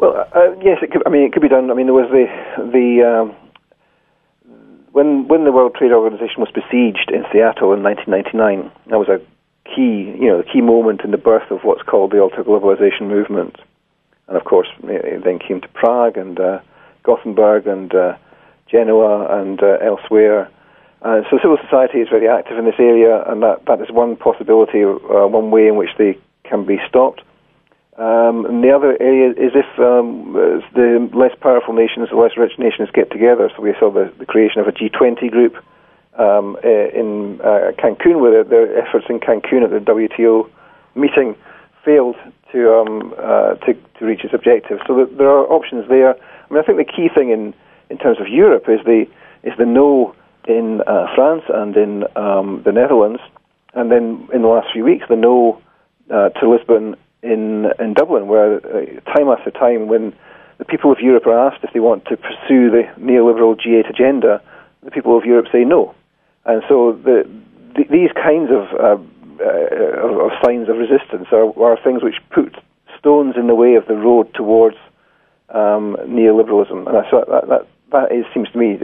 Well, yes, it could. I mean, it could be done. I mean, there was when the World Trade Organization was besieged in Seattle in 1999. That was a key moment in the birth of what's called the ultra-globalization movement. And of course, it then came to Prague and Gothenburg and Genoa and elsewhere. So civil society is very active in this area, and that is one possibility, one way in which they can be stopped. And the other area is if the less powerful nations, the less rich nations get together. So we saw the creation of a G20 group in Cancun, where their efforts in Cancun at the WTO meeting failed to reach its objectives. So there are options there. I mean, I think the key thing in terms of Europe is the no in France and in the Netherlands, and then in the last few weeks the no to Lisbon in Dublin, where time after time when the people of Europe are asked if they want to pursue the neoliberal G8 agenda, the people of Europe say no. And so these kinds of signs of resistance are things which put stones in the way of the road towards neoliberalism, and so that seems to me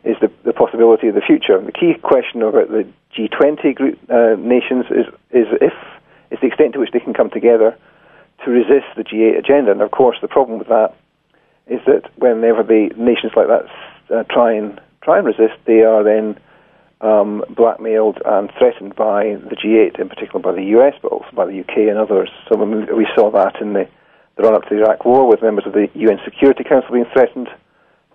is the possibility of the future. The key question about the G20 group nations is the extent to which they can come together to resist the G8 agenda. And of course, the problem with that is that whenever the nations like that try and resist, they are then blackmailed and threatened by the G8, in particular by the US, but also by the UK and others. So we saw that in the run-up to the Iraq War, with members of the UN Security Council being threatened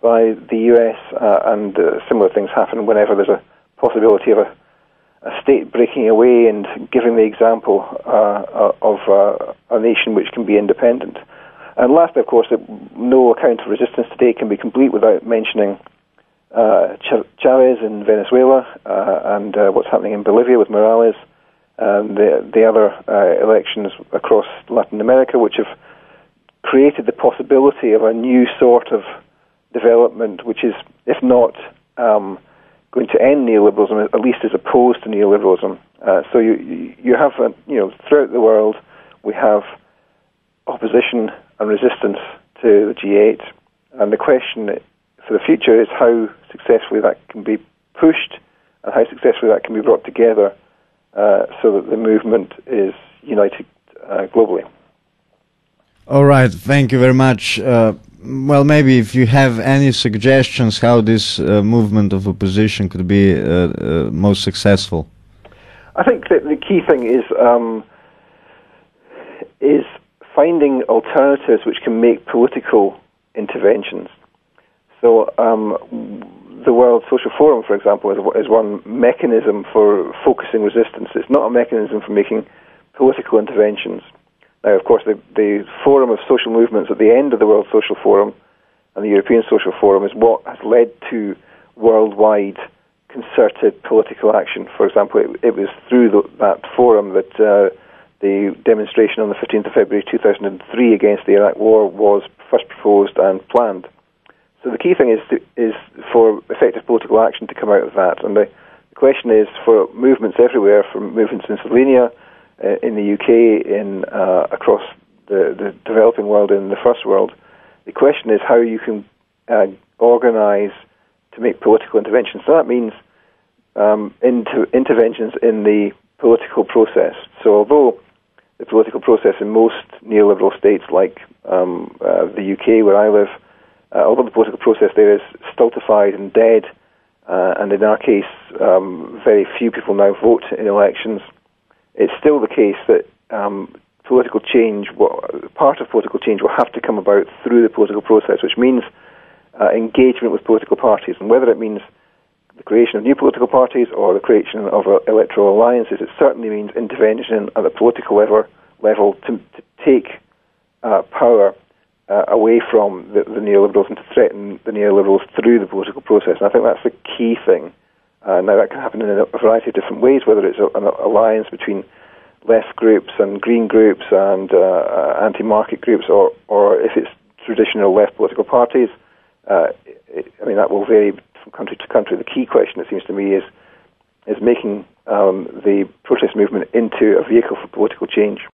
by the US, and similar things happen whenever there's a possibility of a state breaking away and giving the example of a nation which can be independent. And lastly, of course, that no account of resistance today can be complete without mentioning Chavez in Venezuela and what's happening in Bolivia with Morales, and the other elections across Latin America, which have created the possibility of a new sort of development, which is, if not going to end neoliberalism, at least is opposed to neoliberalism. So you have, throughout the world, we have opposition and resistance to the G8, and the question for the future is how successfully that can be pushed and how successfully that can be brought together so that the movement is united globally. All right, thank you very much. Well, maybe if you have any suggestions how this movement of opposition could be most successful. I think that the key thing is finding alternatives which can make political interventions. So the World Social Forum, for example, is one mechanism for focusing resistance. It's not a mechanism for making political interventions. Now, of course, the Forum of Social Movements at the end of the World Social Forum and the European Social Forum is what has led to worldwide concerted political action. For example, it was through that forum that the demonstration on the 15th of February 2003 against the Iraq War was first proposed and planned. So the key thing is for effective political action to come out of that. And the question is for movements everywhere, from movements in Slovenia, in the UK, across the developing world, in the first world, the question is how you can organize to make political interventions. So that means interventions in the political process. So although the political process in most neoliberal states like the UK, where I live, although the political process there is stultified and dead, and in our case very few people now vote in elections, it's still the case that political change, part of political change will have to come about through the political process, which means engagement with political parties. And whether it means the creation of new political parties or the creation of electoral alliances, it certainly means intervention at the political level to take power away from the neoliberals and to threaten the neoliberals through the political process. And I think that's the key thing. Now, that can happen in a variety of different ways, whether it's an alliance between left groups and green groups and anti-market groups, or if it's traditional left political parties. That will vary from country to country. The key question, it seems to me, is making the protest movement into a vehicle for political change.